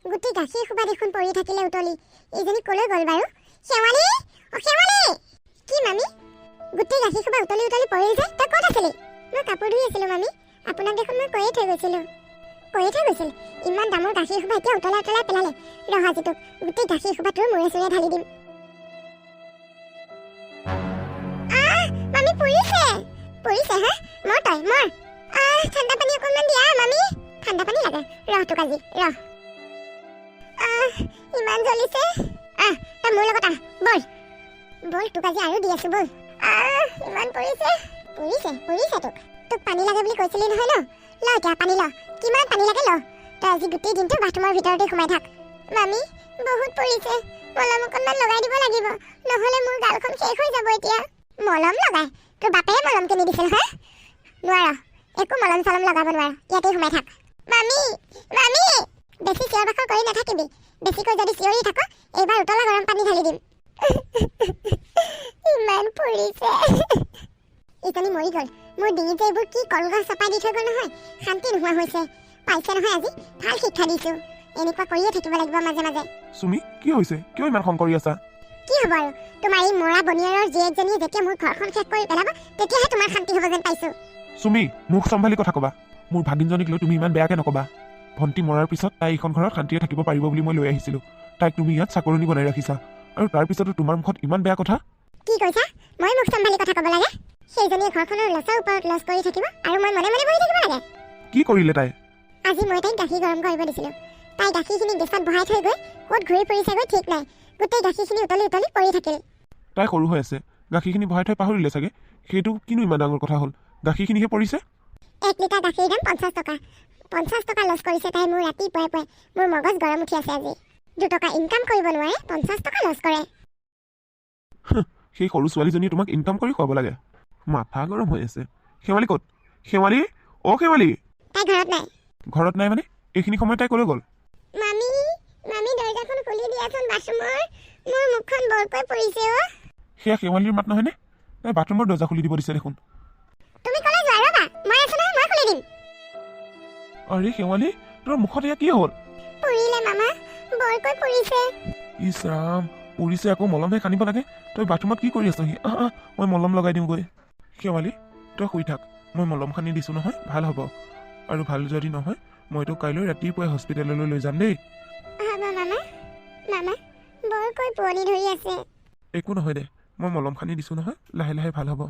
গুটি গাখীৰ খুবা দেখোন পৰি থাকিলে উতলি এইজনী কলৈ গ'ল বাৰু শেৱালি অ শেৱালি কি মামি গুটি গাখীৰ খুবা উতলি উতলি পৰিল যে তই ক'ত আছিলি মই কাপোৰ ধুই আছিলোঁ মামি আপোনাক দেখোন মই কৈয়ে থৈ গৈছিল ইমান দামৰ গাখীৰ খুবা এতিয়া উতলাই উতলাই পেলালে ৰহা যিটোক গুটি গাখীৰ খুবা তোৰ মূৰে চূৰে ঢালি দিম মামি পৰিছে হা মৰ ঠাণ্ডা পানী অকণমান দিয়া মামি ঠাণ্ডা পানী লাগে ৰহ তোক আজি ৰহ ইমান জ্বলিছে তই মোৰ লগত বল তোক আজি আৰু দি আছো বল ইমান পৰিছে তোক পানী লাগে বুলি কৈছিলি নহয় ন ল এতিয়া পানী ল কিমান পানী লাগে ল তই আজি গোটেই দিনটো বাথৰুমৰ ভিতৰতে সোমাই থাক মামি বহুত পৰিছে মলম অকণমান লগাই দিব লাগিব নহ'লে মোৰ গালখন শেষ হৈ যাব এতিয়া মলম লগাই তোৰ বাপেৰে মলম কিনি দিছিল হা নোৱাৰ একো মলম চলম লগাব নোৱাৰ ইয়াতে সোমাই থাক মামি বেছি চিঞৰ বাখৰ কৰি নাথাকিবি বেছিকৈ যদি চিঞৰি থাক এইবাৰ উতলা গৰম পানী ঢালি দিম ইমান পৰিছে ইজনী মৰি গ'ল মোৰ ডিঙিত যে এইবোৰ কি কলগছ চপাই দি থৈ গ'ল নহয় শান্তি নোহোৱা হৈছে পাইছে নহয় আজি ভাল শিক্ষা দিছো এনেকুৱা কৰিয়ে থাকিব লাগিব মাজে মাজে সুমি কি হৈছে কিয় ইমান খং কৰি আছা কি হ'ব আৰু তোমাৰ এই মৰা বনিয়াৰৰ জীয়েকজনীয়ে যেতিয়া মোৰ ঘৰখন শেষ কৰি পেলাব তেতিয়াহে তোমাৰ শান্তি হ'ব যেন পাইছো সুমি মুখ চম্ভালি কথা ক'বা মোৰ ভাগিনজনীক লৈ তুমি ইমান বেয়াকে নক'বা ভণ্টি মৰাৰ পিছত তাই এইখন ঘৰত শান্তিৰে থাকিব পাৰিব বুলি মই লৈ আহিছিলোঁ তাইক তুমি ইয়াত চাকৰণি বনাই ৰাখিছা আৰু তাৰ পিছতো তোমাৰ মুখত ইমান বেয়া কথা কি কৈছা মই মুখ চম্ভালি কথা ক'ব লাগে সেইজনীয়ে ঘৰখনৰ লছৰ ওপৰত লছ কৰি থাকিব আৰু মই মনে মনে বহি থাকিব লাগে কি কৰিলে তাই আজি মই তাইক গাখীৰ গৰম কৰিব দিছিলোঁ তাই গাখীৰখিনি গেছত বহাই থৈ গৈ ক'ত ঘূৰি ফুৰিছেগৈ ঠিক নাই গোটেই গাখীৰখিনি উতলি পৰি থাকিল তাই সৰু হৈ আছে গাখীৰখিনি বহাই থৈ পাহৰিলে চাগে সেইটো কিনো ইমান ডাঙৰ কথা হ'ল গাখীৰখিনিহে পৰিছে 1 লিটাৰ গাখীৰ দাম 50 টকা লছ কৰিছে তাই মোৰ ৰাতিপুৱাই মোৰ মগজ গৰম উঠি আছে আজি 2 টকা ইনকাম কৰিব নোৱাৰে 50 টকা লছ কৰে সেই সৰু ছোৱালীজনীয়ে তোমাক ইনকাম কৰি খুৱাব লাগে মাথা গৰম হৈ আছে শেৱালি ক'ত শেৱালি তাই ঘৰত নাই মানে এইখিনি সময়ত তাই ক'লৈ গ'ল মামি দৰ্জাখন খুলি দিয়াচোন বাথৰুমৰ মোৰ মুখখন বৰকৈ পৰিছে সেয়া শেৱালিৰ মাত নহয়নে তাই বাথৰুমৰ দৰ্জা খুলি দিব দিছে দেখোন তুমি ক'লৈ যোৱা ৰ'বা মই আছো নহয় মই খুলি দিম আৰে শেৱালি তোৰ মুখত এয়া কি হ'ল পৰিলে মামা বৰকৈ পৰিছে ইছ ৰাম পৰিছে আকৌ মলমহে সানিব লাগে তই বাথৰুমত কি কৰি আছহি মই মলম লগাই দিওঁগৈ শেৱালি তই শুই থাক মই মলম সানি দিছোঁ নহয় ভাল হ'ব আৰু ভাল যদি নহয় মই তোক কাইলৈ ৰাতিপুৱাই হস্পিটেললৈ লৈ যাম দেই মামা বৰকৈ পুৰণি ধৰি আছে একো নহয় দে মই মলম সানি দিছোঁ নহয় লাহে লাহে ভাল হ'ব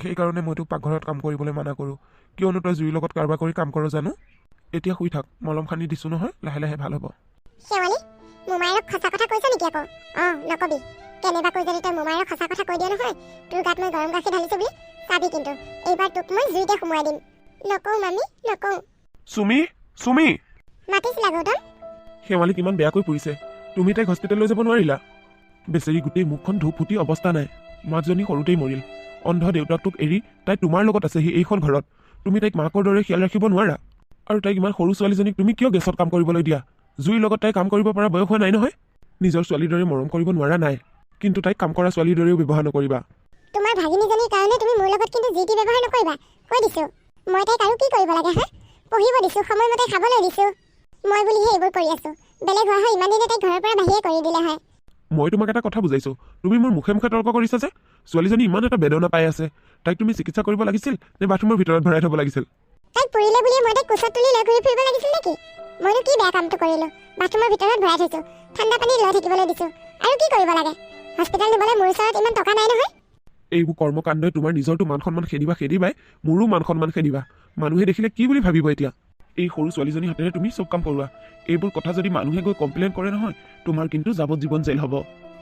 সেইকাৰণে মই তোক পাকঘৰত কাম কৰিবলৈ মানা কৰোঁ কিয়নো তই জুইৰ লগত কাৰবাৰ কৰি কাম কৰ জানো এতিয়া শুই থাক মলম সানি দিছোঁ নহয় লাহে লাহে ভাল হ'ব শেৱালি মোমাইৰক সঁচা কথা কৈছ নেকি আকৌ নকবি কেনেবাকৈ যদি তই মোমাইৰক সঁচা কথা কৈ দিয়া নহয় তোৰ গাত মই গৰম গাখীৰ ঢালিছোঁ বুলি চাবি কিন্তু এইবাৰ তোক মই জুইতে সোমোৱাই দিম নকওঁ মামি নকওঁ সুমি মাতিছিলা গৌতম শেৱালি কিমান বেয়াকৈ পৰিছে তুমি তাইক হস্পিটেললৈ যাব নোৱাৰিলা বেচেৰি গোটেই মুখখন ধূপ ফুটি অৱস্থা নাই মাকজনী সৰুতেই মৰিল অন্ধ দেউতাকটোক এৰি তাই তোমাৰ লগত আছেহি এইখন ঘৰত তুমি তাইক মাকৰ দৰে খিয়াল ৰাখিব নোৱাৰা আৰু তাইক ইমান সৰু ছোৱালীজনীক তুমি কিয় গেছত কাম কৰিবলৈ দিয়া জুইৰ লগত তাই কাম কৰিব পৰা বয়স হোৱা নাই নহয় নিজৰ ছোৱালীৰ দৰে মৰম কৰিব নোৱাৰা নাই কিন্তু তাইক কাম কৰা ছোৱালীৰ দৰেও ব্যৱহাৰ নকৰিবা তোমাৰ ভাগিনীজনীৰ কাৰণে তুমি মোৰ লগত কিন্তু যি টি ব্যৱহাৰ নকৰিবা কৈ দিছোঁ মই তাইক আৰু কি কৰিব লাগে পঢ়িব দিছোঁ সময়মতে খাবলৈ দিছোঁ মই বুলিহে এইবোৰ কৰি আছোঁ বেলেগ হোৱা হয় ইমান দিনে তাইক ঘৰৰ পৰা বাহিৰে কৰি দিলে হয় মই তোমাক এটা কথা বুজাইছোঁ তুমি মোৰ মুখে মুখে তৰ্ক কৰিছা যে ছোৱালীজনী ইমান এটা বেদনা পাই আছে তাইক তুমি চিকিৎসা কৰিব লাগিছিল নে বাথৰুমৰ ভিতৰত ভৰাই থ'ব লাগিছিল তাইক পৰিলে বুলি মই তাইক কোচত তুলি লৈ ঘূৰি ফুৰিব লাগিছিল নেকি মইনো কি বেয়া কামটো কৰিলোঁ বাথৰুমৰ ভিতৰত ভৰাই থৈছোঁ ঠাণ্ডা পানী লৈ থাকিবলৈ দিছোঁ আৰু কি কৰিব লাগে হস্পিটেল নিবলৈ মোৰ ওচৰত ইমান টকা নাই নহয় এইবোৰ কৰ্মকাণ্ডই তোমাৰ নিজৰটো মান সন্মান খেদিবাই মোৰো মান সন্মান খেদিবা মানুহে দেখিলে কি বুলি ভাবিব এতিয়া এই সৰু ছোৱালীজনীৰ হাতেৰে তুমি চব কাম কৰোৱা এইবোৰ কথা যদি মানুহে গৈ কমপ্লেইন কৰে নহয় তোমাৰ কিন্তু যাৱজ্জীৱন জেল হ'ব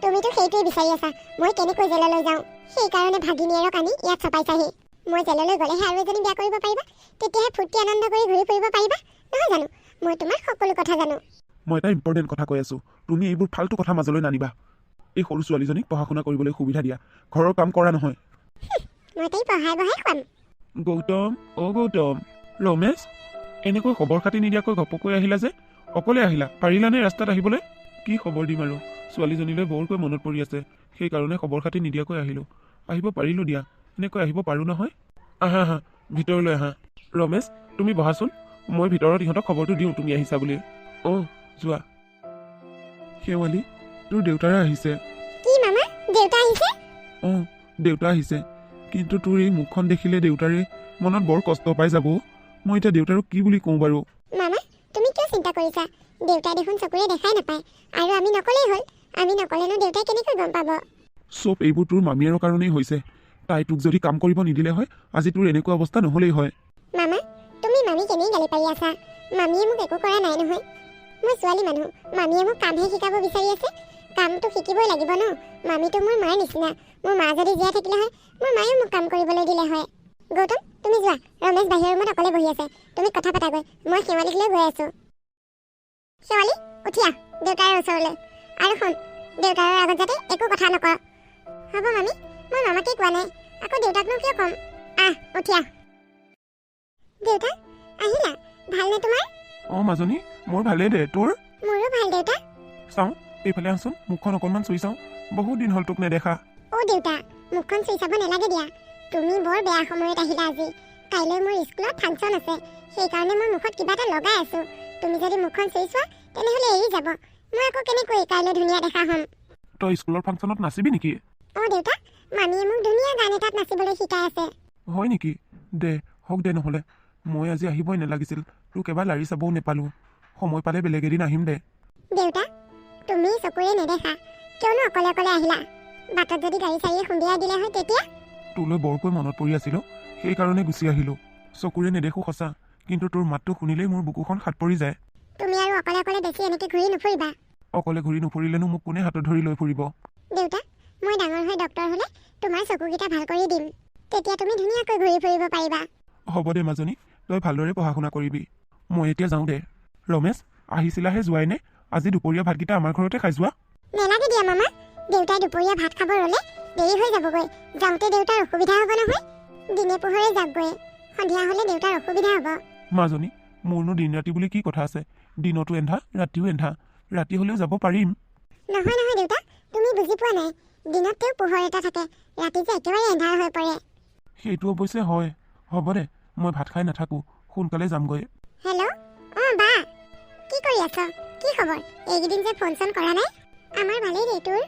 তুমিতো সেইটোৱে বিচাৰি আছা মই কেনেকৈ জেললৈ যাওঁ সেইকাৰণে ভাগিনীয়েৰক আনি ইয়াত চপাইছাহি মই জেললৈ গ'লেহে আৰু এজনী বিয়া কৰিব পাৰিবা তেতিয়াহে ফূৰ্তি আনন্দ কৰি ঘূৰি ফুৰিব পাৰিবা নহয় জানো মই তোমাৰ সকলো কথা জানো মই এটা ইম্পৰ্টেণ্ট কথা কৈ আছোঁ তুমি এইবোৰ ফাল্টু কথা মাজলৈ নানিবা এই সৰু ছোৱালীজনীক পঢ়া শুনা কৰিবলৈ সুবিধা দিয়া ঘৰৰ কাম কৰা নহয় মই তাইক পঢ়াই খুৱাম গৌতম ৰমেশ এনেকৈ খবৰ খাতি নিদিয়াকৈ ঘপকৈ আহিলা যে অকলে আহিলা পাৰিলানে ৰাস্তাত আহিবলৈ কি খবৰ দিম আৰু ছোৱালীজনীলৈ বৰকৈ মনত পৰি আছে সেইকাৰণে খবৰ খাতি নিদিয়াকৈ আহিলোঁ আহিব পাৰিলোঁ দিয়া এনেকৈ আহিব পাৰোঁ নহয় আহা ভিতৰলৈ আহা ৰমেশ তুমি বহাচোন মই ভিতৰত ইহঁতক খবৰটো দিওঁ তুমি আহিছা বুলি যোৱা শেৱালি তোৰ দেউতাৰে আহিছে কি মামা দেউতা আহিছে অঁ দেউতা আহিছে কিন্তু তোৰ এই মুখখন দেখিলে দেউতাৰে মনত বৰ কষ্ট পাই যাব মই এতিয়া দেউতাৰক কি বুলি কওঁ বাৰু মামা তুমি কিয় চিন্তা কৰিছা দেউতাই দেখোন চকুৰে দেখাই নাপায় আৰু আমি নকলেই হ'ল আমি নকলেনো দেউতাই কেনেকৈ গম পাব চব এইবোৰ তোৰ মামীয়েৰৰ কাৰণেই হৈছে তাই তোক যদি কাম কৰিব নিদিলে হয় আজি তোৰ এনেকুৱা অৱস্থা নহ'লেই হয় মামা তুমি মামী কেনেই গালি পাৰি আছা মামীয়ে মোক একো কৰা নাই নহয় মই ছোৱালী মানুহ মামীয়ে মোক কামহে শিকাব বিচাৰি আছে কামটো শিকিবই লাগিব ন মামীটো মোৰ মাৰ নিচিনা মোৰ মা যদি জীয়াই থাকিলে হয় মোৰ মায়েও মোক কাম কৰিবলৈ দিলে হয় গৌতম তুমি যোৱা ৰমেশ বাহিৰৰ ৰুমত অকলে বহি আছে তুমি কথা পাতাগৈ মই শেৱালীক লৈ গৈ আছো শেৱালী উঠিয়া দেউতাৰ ওচৰলৈ আৰু শুন দেউতাৰৰ আগত যাতে একো কথা নকৰ হ'ব মামী মই মামাকে কোৱা নাই আকৌ দেউতাকনো কিয় ক'ম উঠিয়া দেউতা আহিলা ভালনে তোমাৰ অঁ মাজনী মোৰ ভালেই দে তোৰ মোৰো ভাল দেউতা চাওঁ এইফালে আহচোন মুখখন অকণমান চুই চাওঁ বহুত দিন হ'ল তোক নেদেখা দেউতা মুখখন চুই চাব নালাগে দিয়া তুমি বৰ বেয়া সময়ত আহিলা আজি কাইলৈ মোৰ স্কুলত ফাংচন আছে সেইকাৰণে মই মুখত কিবা এটা লগাই আছো তুমি যদি মুখখন চুই চোৱা তেনেহ'লে এৰি যাব মই আকৌ কেনেকৈ কাইলৈ ধুনীয়া দেখা হ'ম তই স্কুলৰ ফাংচনত নাচিবি নেকি দেউতা মামীয়ে মোক ধুনীয়া গান এটাত নাচিবলৈ শিকাই আছে হয় নেকি দে হওক দে নহ'লে মই আজি আহিবই নালাগিছিল তোক এবাৰ লাৰি চাবও নেপালোঁ সময় পালে বেলেগ এদিন আহিম দে দেউতা তুমি চকুৰে নেদেখা কিয়নো অকলে অকলে আহিলা বাটত যদি গাড়ী চাৰিয়ে খুন্দিয়াই দিলে হয় তেতিয়া তোলৈ বৰকৈ মনত পৰি আছিল সেইকাৰণে গুচি আহিলোঁ চকুৰে নেদেখোঁ সঁচা কিন্তু তোৰ মাতটো শুনিলেই মোৰ বুকুখন সাত পৰি যায় তুমি আৰু অকলে অকলে বেছি এনেকৈ ঘূৰি নুফুৰিবা অকলে ঘূৰি নুফুৰিলেনো মোক কোনে হাতত ধৰি লৈ ফুৰিব দেউতা মই ডাঙৰ হৈ ডক্তৰ হ'লে তোমাৰ চকুকেইটা ভাল কৰি দিম তেতিয়া তুমি ধুনীয়াকৈ ঘূৰি ফুৰিব পাৰিবা হ'ব দে মাজনী তই ভালদৰে পঢ়া শুনা কৰিবি মই এতিয়া যাওঁ দে ৰমেশ আহিছিলাহে যোৱাই নে আজি দুপৰীয়া ভাতকেইটা আমাৰ ঘৰতে খাই যোৱা নেলাগে দিয়া মামা দেউতাই দুপৰীয়া ভাত খাব ৰ'লে দেৰি হৈ যাবগৈ যাওঁতে দেউতাৰ অসুবিধা হ'ব নহয় দিনে পোহৰে যাবগৈ সন্ধিয়া হ'লে দেউতাৰ অসুবিধা হ'ব মাজনী মোৰনো দিন ৰাতি বুলি কি কথা আছে দিনতো এন্ধা ৰাতিও এন্ধা ৰাতি হ'লেও যাব পাৰিম নহয় নহয় দেউতা তুমি বুজি পোৱা নাই দিনত তেওঁ পোহৰ এটা থাকে ৰাতি যে একেবাৰে এন্ধাৰ হৈ পৰে সেইটো অৱশ্যে হয় হ'ব দে মই ভাত খাই নাথাকোঁ সোনকালে যামগৈ হেল্ল' বা কি কৰি আছ কি খবৰ এইকেইদিন যে ফোন চোন কৰা নাই আমাৰ ভালেই দেই তোৰ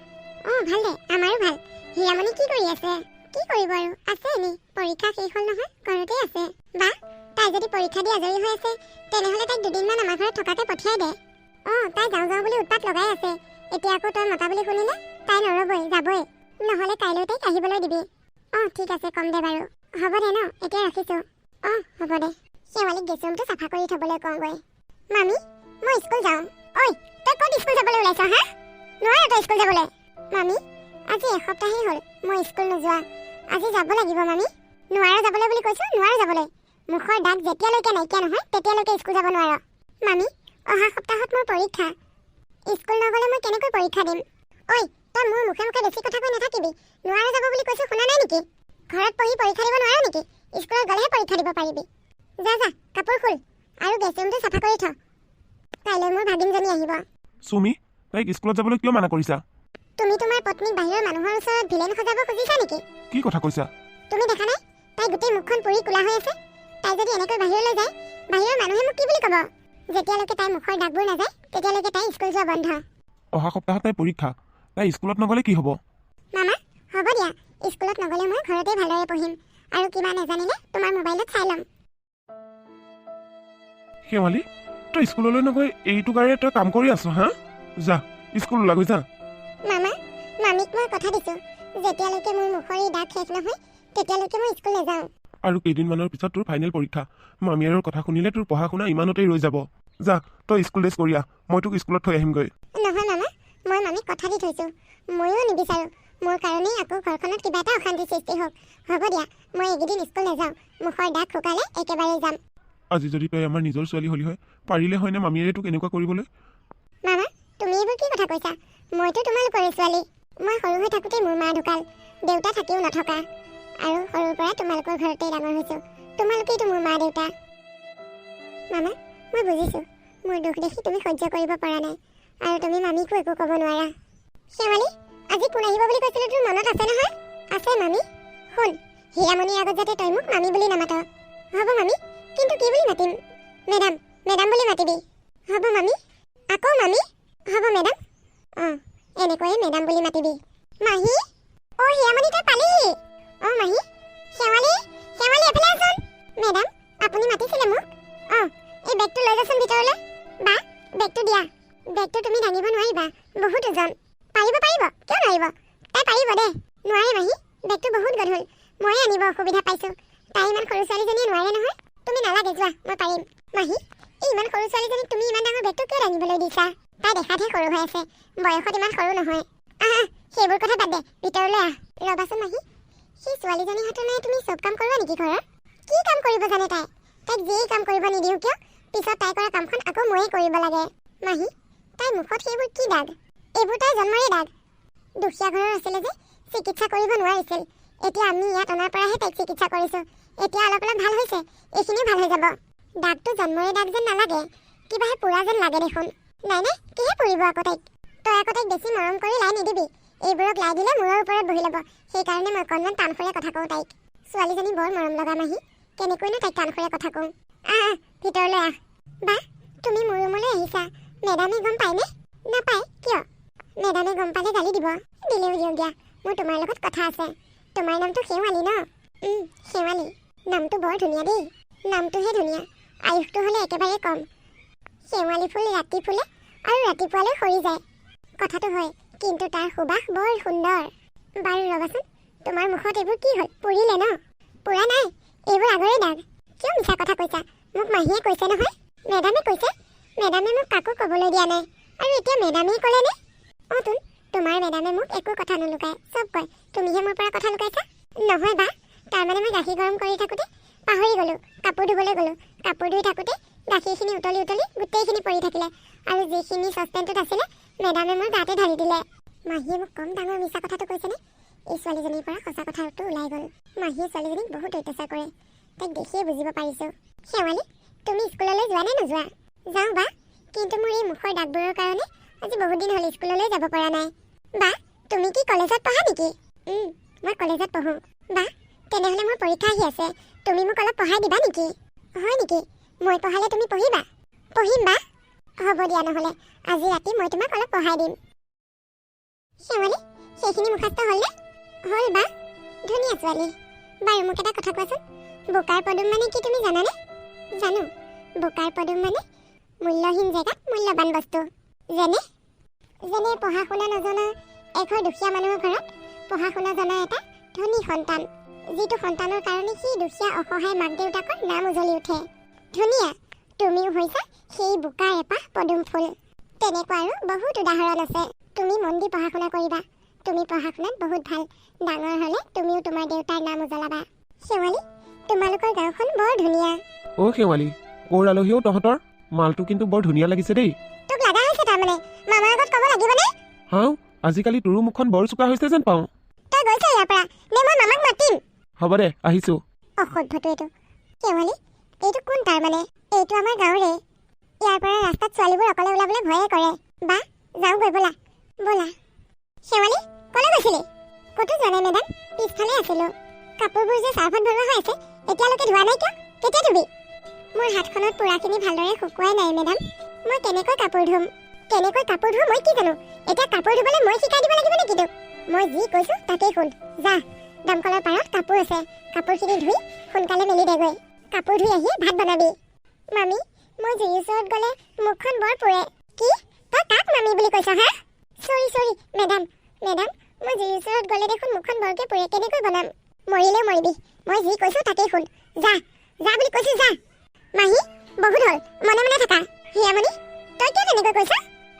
ভাল দে আমাৰো ভাল হীৰামণি কি কৰি আছে কি কৰিব আৰু আছে এনেই পৰীক্ষা শেষ হ'ল নহয় ঘৰতে আছে বা তাই যদি পৰীক্ষা দি আজৰি হৈ আছে তেনেহ'লে তাইক দুদিনমান আমাৰ ঘৰত থকাকে পঠিয়াই দে তাই যাওঁ যাওঁ বুলি উৎপাত লগাই আছে এতিয়া আকৌ তই মতা বুলি শুনিলে তাই নৰবই যাবই নহ'লে কাইলৈ তাইক আহিবলৈ দিবি ঠিক আছে কম দে বাৰু হ'ব দে ন এতিয়া ৰাখিছোঁ হ'ব দে শেৱালীক গেছ ৰুমটো চাফা কৰি থ'বলৈ কওঁগৈ মামী মই স্কুল যাওঁ ঐ তই ক'ত স্কুল যাবলৈ ওলাইছ হা নোৱাৰো তই স্কুল যাবলৈ মামী আজি এসপ্তাহেই হ'ল মই স্কুল নোযোৱা আজি যাব লাগিব মামী নোৱাৰো যাবলৈ বুলি কৈছোঁ নোৱাৰো যাবলৈ মুখৰ দাগ যেতিয়ালৈকে নাইকিয়া নহয় তেতিয়ালৈকে স্কুল যাব নোৱাৰো মামী অহা সপ্তাহত মোৰ পৰীক্ষা স্কুল নগ'লে মই কেনেকৈ পৰীক্ষা দিম ঐ তই মোৰ মুখে মুখে বেছি কথা কৈ নাথাকিবি নোৱাৰো যাব বুলি কৈছোঁ শুনা নাই নেকি ঘৰত পঢ়ি পৰীক্ষা দিব নোৱাৰো নেকি স্কুলত গ'লেহে পৰীক্ষা দিব পাৰিবি যা কাপোৰ খুল আৰু গেছ ৰুমটো চাফা কৰি থ কাইলৈ মোৰ ভাগিনজনী আহিব চুমি তাইক স্কুলত যাবলৈ কিয় মানা কৰিছা তুমি তোমাৰ পত্নীক বাহিৰৰ মানুহৰ ওচৰত ভিলেন সজাব খুজিছা নেকি কি কথা কৈছা তুমি দেখা নাই তাই গোটেই মুখখন পুৰি কোলা হৈ আছে তাই যদি এনেকৈ বাহিৰলৈ যায় বাহিৰৰ মানুহে মোক কি বুলি ক'ব যেতিয়ালৈকে তাই মুখৰ দাগবোৰ নাযায় তেতিয়ালৈকে তাই স্কুল যোৱা বন্ধ অহা সপ্তাহত তাই পৰীক্ষা তাই স্কুলত নগ'লে কি হ'ব মামা হ'ব দিয়া স্কুলত নগ'লে মই ঘৰতে ভালদৰে পঢ়িম আৰু কিবা নাজানিলে তোমাৰ মোবাইলত চাই ল'ম শেৱালি তই স্কুললৈ নগৈ এইটো গাড়ীৰে তই কাম কৰি আছ হা যা স্কুল ওলাগৈ যা মামা মামীক মই কথা দিছোঁ যেতিয়ালৈকে মোৰ মুখৰ এই দাগ শেষ নহয় তেতিয়ালৈকে মই স্কুল নাযাওঁ আৰু কেইদিনমানৰ পিছত তোৰ ফাইনেল পৰীক্ষা মামীয়াৰৰ কথা শুনিলে তোৰ পঢ়া শুনা ইমানতেই ৰৈ যাব যা তই স্কুল ড্ৰেছ কৰি আহ মই তোক স্কুলত থৈ আহিমগৈ নহয় মামা মই মামীক কথা দি থৈছোঁ ময়ো নিবিচাৰোঁ মোৰ কাৰণেই আকৌ ঘৰখনত কিবা এটা অশান্তিৰ সৃষ্টি হওক হ'ব দিয়া মই এইকেইদিন স্কুল নাযাওঁ মুখৰ দাগ শুকালে একেবাৰে যাম আজি যদি তই আমাৰ নিজৰ ছোৱালী হ'লি হয় পাৰিলে হয়নে মামীয়ে তোক এনেকুৱা কৰিবলৈ মামা তুমি এইবোৰ কি কথা কৈছা মইতো তোমালোকৰে ছোৱালী মই সৰু হৈ থাকোঁতেই মোৰ মা ঢুকাল দেউতা থাকিও নথকা আৰু সৰুৰ পৰা তোমালোকৰ ঘৰতেই ডাঙৰ হৈছোঁ তোমালোকেইতো মোৰ মা দেউতা মামা মই বুজিছোঁ মোৰ দুখ দেখি তুমি সহ্য কৰিব পৰা নাই আৰু তুমি মামীকো একো ক'ব নোৱাৰা শেৱালী আজি কোন আহিব বুলি কৈছিলোঁ তোৰ মনত আছে নহয় আছে মামী শুন হীৰামণিৰ আগত যাতে তই মোক মামী বুলি নামাত হ'ব মামী কিন্তু কি বুলি মাতিম মেডাম মেডাম বুলি মাতিবি হ'ব মামী আকৌ মামী হ'ব মেডাম কৈয়ে মেডাম বুলি মাতিবি মাহী অ হিয়ামণি তই পালিহি অ মাহী শেৱালি শেৱালি এফালে আছোন মেডাম আপুনি মাতিছিলে মোক অ এই বেগটো লৈ যাচোন ভিতৰলৈ বা বেগটো দিয়া বেগটো তুমি দাঙিব নোৱাৰিবা বহুত ওজন পাৰিব পাৰিব কিয় নোৱাৰিব তাই পাৰিব দে নোৱাৰে মাহী বেগটো বহুত গধুৰ ময়ে আনিব অসুবিধা পাইছো তাই ইমান সৰু ছোৱালীজনীয়ে নোৱাৰে নহয় তুমি নালাগে যোৱা মই পাৰিম মাহী এই ইমান সৰু ছোৱালীজনীক তুমি ইমান ডাঙৰ বেগটো কিয় দাঙিবলৈ দিছা তাই দেখাতহে সৰু হৈ আছে বয়সত ইমান সৰু নহয় আহা সেইবোৰ কথা বাদ দে ভিতৰলৈ আহ ৰবাচোন মাহী সেই ছোৱালীজনীৰ হাতনে তুমি চব কাম কৰিবা নেকি ঘৰৰ কি কাম কৰিব জানে তাইক যেই কাম কৰিব নিদিওঁ কিয় পিছত তাই কৰা কামখন আকৌ ময়ে কৰিব লাগে মাহী তাইৰ মুখত সেইবোৰ কি দাগ এইবোৰ তাইৰ জন্মৰে দাগ দুখীয়া ঘৰৰ আছিলে যে চিকিৎসা কৰিব নোৱাৰিছিল এতিয়া আমি ইয়াত অনাৰ পৰাহে তাইক চিকিৎসা কৰিছোঁ এতিয়া অলপ অলপ ভাল হৈছে এইখিনিও ভাল হৈ যাব দাগটো জন্মৰে দাগ যেন নালাগে কিবাহে পুৰা যেন লাগে দেখোন নাই নাই কিহে পৰিব আকৌ তাইক তই আকৌ তাইক বেছি মৰম কৰি লাই নিদিবি এইবোৰক লাই দিলে মূৰৰ ওপৰত বহি ল'ব সেইকাৰণে মই অকণমান টানখৰে কথা কওঁ তাইক ছোৱালীজনী বৰ মৰম লগা মাহী কেনেকৈনো তাইক টানখৰে কথা কওঁ আহ ভিতৰলৈ আহ বা তুমি মোৰ ৰুমলৈ আহিছা মেডামে গম পায়নে নাপায় কিয় মেডামে গম পালে গালি দিব দিলেও দিয়ক দিয়া মোৰ তোমাৰ লগত কথা আছে তোমাৰ নামটো শেৱালি ন শেৱালি নামটো বৰ ধুনীয়া দেই নামটোহে ধুনীয়া আয়ুসটো হ'লে একেবাৰে কম শেৱালি ফুল ৰাতি ফুলে আৰু ৰাতিপুৱালৈ সৰি যায় কথাটো হয় কিন্তু তাৰ সুবাস বৰ সুন্দৰ বাৰু ৰবাচোন তোমাৰ মুখত এইবোৰ কি হ'ল পুৰিলে ন পুৰা নাই এইবোৰ আগৰে দাগ কিয় মিছা কথা কৈছা মোক মাহীয়ে কৈছে নহয় মেডামে কৈছে মেডামে মোক কাকো ক'বলৈ দিয়া নাই আৰু এতিয়া মেডামেই ক'লেনে অঁ তোন তোমাৰ মেডামে মোক একো কথা নুলুকায় চব কয় তুমিহে মোৰ পৰা কথা লুকাইছা নহয় বা তাৰমানে মই গাখীৰ গৰম কৰি থাকোঁতে পাহৰি গ'লোঁ কাপোৰ ধুবলৈ গ'লোঁ কাপোৰ ধুই থাকোঁতে গাখীৰখিনি উতলি উতলি গোটেইখিনি পৰি থাকিলে আৰু যিখিনি চচপেনটোত আছিলে মেডামে মোৰ গাতে ঢালি দিলে মাহীয়ে মোক কম ডাঙৰ মিছা কথাটো কৈছেনে এই ছোৱালীজনীৰ পৰা সঁচা কথাটো ওলাই গ'ল মাহীয়ে ছোৱালীজনীক বহুত অত্যাচাৰ কৰে তাইক দেখিয়ে বুজিব পাৰিছোঁ শেৱালি তুমি স্কুললৈ যোৱা নে নোযোৱা যাওঁ বা কিন্তু মোৰ এই মুখৰ দাগবোৰৰ কাৰণে আজি বহুত দিন হ'ল স্কুললৈ যাব পৰা নাই বা তুমি কি কলেজত পঢ়া নেকি মই কলেজত পঢ়োঁ বা তেনেহ'লে মোৰ পৰীক্ষা আহি আছে তুমি মোক অলপ পঢ়াই দিবা নেকি হয় নেকি মই পঢ়ালে তুমি পঢ়িবা পঢ়িম বা হ'ব দিয়া নহ'লে আজি ৰাতি মই তোমাক অলপ পঢ়াই দিম শেৱালি সেইখিনি মুখস্থ হ'লনে হ'ল বা ধুনীয়া ছোৱালী বাৰু মোক এটা কথা কোৱাচোন বোকাৰ পদুম মানে কি তুমি জানানে জানো বোকাৰ পদুম মানে মূল্যহীন জেগাত মূল্যৱান বস্তু যেনে পঢ়া শুনা নজনা এঘৰ দুখীয়া মানুহৰ ঘৰত পঢ়া শুনা জনা এটা ধনী সন্তান যিটো সন্তানৰ কাৰণে সেই দুখীয়া অসহায় মাক দেউতাকৰ নাম উজলি উঠে ধুনীয়া তুমিও হৈছা সেই বোকাৰ এপাহ পদুম ফুল তেনেকুৱা আৰু বহুত উদাহৰণ আছে তুমি মন দি পঢ়া শুনা কৰিবা তুমি পঢ়া শুনাত বহুত ভাল ডাঙৰ হ'লে তুমিও তোমাৰ দেউতাৰ নাম উজলাবা শেৱালি তোমালোকৰ গাঁওখন বৰ ধুনীয়া অ' শেৱালি ক'ৰ আলহীও তহঁতৰ মালটো কিন্তু বৰ ধুনীয়া লাগিছে দেই তোক লগা হৈছে তাৰমানে মামাৰ আগত ক'ব লাগিবনে হাও আজিকালি তোৰো মুখখন বৰ চোকা হৈছে যেন পাওঁ তই গৈছ ইয়াৰ পৰা নে মই মামাক মাতিম হ'ব দে আহিছোঁ অসভ্যটো এইটো শেৱালি এইটো কোন তাৰমানে এইটো আমাৰ গাঁৱৰে ইয়াৰ পৰা ৰাস্তাত ছোৱালীবোৰ অকলে ওলাবলৈ ভয়ে কৰে বা যাওঁগৈ ব'লা ব'লা শেৱালি ক'লৈ গৈছিলি ক'তো যোৱা নাই মেডাম পিছফালে আছিলোঁ কাপোৰবোৰ যে চাৰ্ফত ভৰোৱা হৈ আছে এতিয়ালৈকে ধোৱা নাই কিয় কেতিয়া ধুবি মোৰ হাতখনত পোৰাখিনি ভালদৰে শুকুৱাই নাই মেডাম মই কেনেকৈ কাপোৰ ধুম মই কি জানো এতিয়া কাপোৰ ধুবলৈ মই শিকাই দিব লাগিব নেকি তোক মই যি কৈছোঁ তাকেই শুন যা দমকলৰ পাৰত কাপোৰ আছে কাপোৰখিনি ধুই সোনকালে মেলি দেগৈ কাপোৰ ধুই আহি ভাত বনাবি মামী মই জুইৰ ওচৰত গ'লে মুখখন বৰ পুৰে কি তই কাক মামী বুলি কৈছ হা চৰি মেডাম মই জুইৰ ওচৰত গ'লে দেখোন মুখখন বৰকৈ পুৰে কেনেকৈ বনাম মৰিলেও মৰিবি মই যি কৈছোঁ তাকেই শুন যা বুলি কৈছোঁ যা মাহী বহুত হ'ল মনে মনে থাকা হিয়ামণি তই কিয় তেনেকৈ কৈছ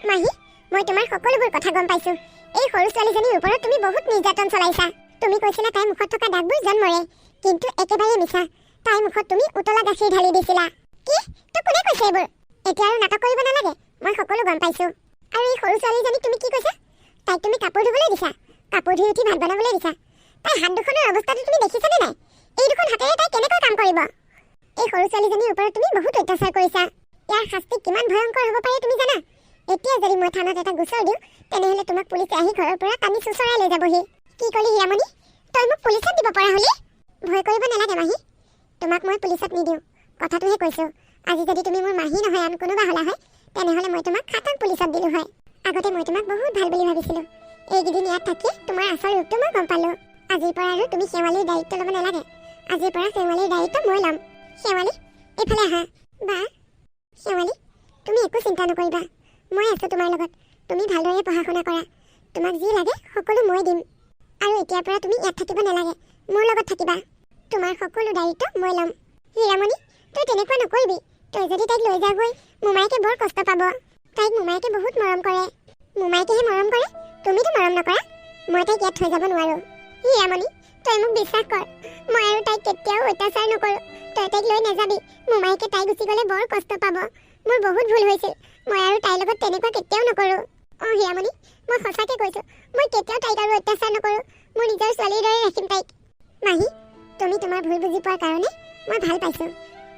মাহী মই তোমাৰ সকলোবোৰ কথা গম পাইছোঁ এই সৰু ছোৱালীজনীৰ ওপৰত তুমি বহুত নিৰ্যাতন চলাইছা তুমি কৈছিলা তাইৰ মুখত থকা দাগবোৰ জন্মৰে কিন্তু একেবাৰে মিছা তাইৰ মুখত তুমি উতলা গাখীৰ ঢালি দিছিলা কি তোক কোনে কৈছে এইবোৰ এতিয়া আৰু নাটক কৰিব নালাগে মই সকলো গম পাইছোঁ আৰু এই সৰু ছোৱালীজনীক তুমি কি কৈছা তাইক তুমি কাপোৰ ধুবলৈ দিছা কাপোৰ ধুই উঠি ভাত বনাবলৈ দিছা তাই হাত দুখনৰ অৱস্থাটো তুমি দেখিছানে নাই এই দুখন হাতেৰে তাই কেনেকৈ কাম কৰিব এই সৰু ছোৱালীজনীৰ ওপৰত তুমি বহুত অত্যাচাৰ কৰিছা ইয়াৰ শাস্তি কিমান ভয়ংকৰ হ'ব পাৰে তুমি জানা এতিয়া যদি মই থানাত এটা গোচৰ দিওঁ তেনেহ'লে তোমাক পুলিচে আহি ঘৰৰ পৰা টানি চুচৰাই লৈ যাবহি কি ক'লি হিয়ামণি তই মোক পুলিচত দিব পৰা হ'লি ভয় কৰিব নালাগে মাহী তোমাক মই পুলিচত নিদিওঁ কথাটোহে কৈছোঁ আজি যদি তুমি মোৰ মাহী নহয় আন কোনোবা হ'লা হয় তেনেহ'লে মই তোমাক খাটাং পুলিচত দিলোঁ হয় আগতে মই তোমাক বহুত ভাল বুলি ভাবিছিলোঁ এইকেইদিন ইয়াত থাকি তোমাৰ আচল ৰূপটো মই গম পালোঁ। আজিৰ পৰা আৰু তুমি শেৱালিৰ দায়িত্ব ল'ব নালাগে। আজিৰ পৰা শেৱালিৰ দায়িত্ব মই ল'ম। শেৱালি, এইফালে আহা। বা, শেৱালি, তুমি একো চিন্তা নকৰিবা, মই আছোঁ তোমাৰ লগত। তুমি ভালদৰে পঢ়া শুনা কৰা, তোমাক যি লাগে সকলো মই দিম। আৰু এতিয়াৰ পৰা তুমি ইয়াত থাকিব নালাগে, মোৰ লগত থাকিবা। তোমাৰ সকলো দায়িত্ব মই ল'ম। হীৰামণি, তই তেনেকুৱা নকৰিবি। তই যদি তাইক লৈ যাগৈ, মোমায়েকে বৰ কষ্ট পাব। তাইক মোমায়েকে বহুত মৰম কৰে। মোমায়েকেহে মৰম কৰে, তুমিতো মৰম নকৰা। মই তাইক ইয়াত থৈ যাব নোৱাৰোঁ। হীৰামণি, তই মোক বিশ্বাস কৰ, মই আৰু তাইক কেতিয়াও অত্যাচাৰ নকৰোঁ। তই তাইক লৈ নাযাবি, মোমায়েকে তাই গুচি গ'লে বৰ কষ্ট পাব। মোৰ বহুত ভুল হৈছিল, মই আৰু তাইৰ লগত তেনেকুৱা কেতিয়াও নকৰোঁ। অঁ হীৰামণি, মই সঁচাকৈ কৈছোঁ, মই কেতিয়াও তাইক আৰু অত্যাচাৰ নকৰোঁ। মোৰ নিজৰ ছোৱালীৰ দৰে ৰাখিম তাইক। মাহী, তুমি তোমাৰ ভুল বুজি পোৱাৰ কাৰণে মই ভাল পাইছোঁ,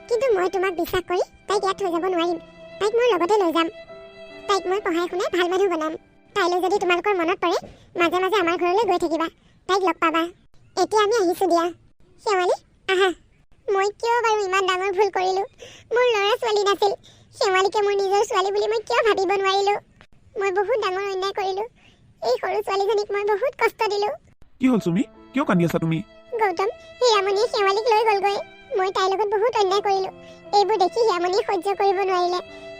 কিন্তু মই তোমাক বিশ্বাস কৰি তাইক ইয়াত থৈ যাব নোৱাৰিম। তাইক মই লগতে লৈ যাম। তাইক মই পঢ়াই শুনাই ভাল মানুহ বনাম। তাইলৈ যদি তোমালোকৰ মনত পৰে, মাজে মাজে আমাৰ ঘৰলৈ গৈ থাকিবা, তাইক লগ পাবা। এতিয়া আমি আহিছোঁ দিয়া। শেৱালি, আহা। মই কিয় বাৰু ইমান ডাঙৰ ভুল কৰিলোঁ? মোৰ ল'ৰা ছোৱালী নাছিল, শেৱালিকে মোৰ নিজৰ ছোৱালী বুলি মই কিয় ভাবিব নোৱাৰিলোঁ? মই বহুত ডাঙৰ অন্যায় কৰিলোঁ। এই সৰু ছোৱালীজনীক মই বহুত কষ্ট দিলোঁ। কি হ'ল চুমি, কিয় কান্দি আছা তুমি? গৌতম, হীৰামণিয়ে শেৱালিক লৈ গ'লগৈ। মই তাইৰ লগত বহুত অন্যায় কৰিলোঁ। এইবোৰ দেখি হীৰামণিয়ে সহ্য কৰিব নোৱাৰিলে,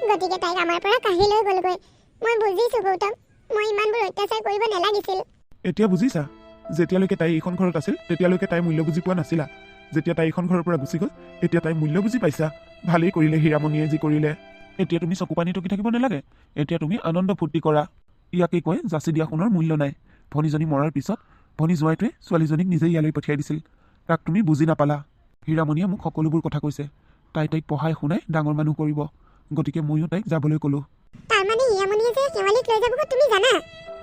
গতিকে তাইক আমাৰ পৰা কাঢ়ি লৈ গ'লগৈ। মই বুজিছোঁ গৌতম, মই ইমানবোৰ অত্যাচাৰ কৰিব নালাগিছিল। এতিয়া বুজিছা? যেতিয়ালৈকে তাই এইখন ঘৰত আছিল তেতিয়ালৈকে তাই মূল্য বুজি পোৱা নাছিলা। যেতিয়া তাই এইখন ঘৰৰ পৰা গুচি গ'ল, এতিয়া তাই মূল্য বুজি পাইছা। ভালেই কৰিলে হীৰামণিয়ে যি কৰিলে। এতিয়া তুমি চকু পানী টকি থাকিব নালাগে, এতিয়া তুমি আনন্দ ফূৰ্তি কৰা। ইয়াকেই কয় যাচি দিয়া সোণৰ মূল্য নাই। ভনীজনী মৰাৰ পিছত ভনী জোৱাইটোৱে ছোৱালীজনীক নিজেই ইয়ালৈ পঠিয়াই দিছিল, তাক তুমি বুজি নাপালা। হীৰামণিয়ে মোক সকলোবোৰ কথা কৈছে, তাইক পঢ়াই শুনাই ডাঙৰ মানুহ কৰিব, গতিকে ময়ো তাইক যাবলৈ ক'লোঁ। তাৰমানে হীৰামণিয়ে যে শেৱালিক লৈ যাবগৈ তুমি জানা?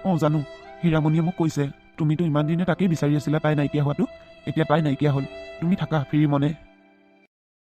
অঁ জানো, হীৰামণিয়ে মোক কৈছে। তুমিতো ইমান দিনে তাকেই বিচাৰি আছিলা তাই নাইকিয়া হোৱাটো, এতিয়া তাই নাইকিয়া হ'ল। তুমি থাকা ফ্ৰী মনে।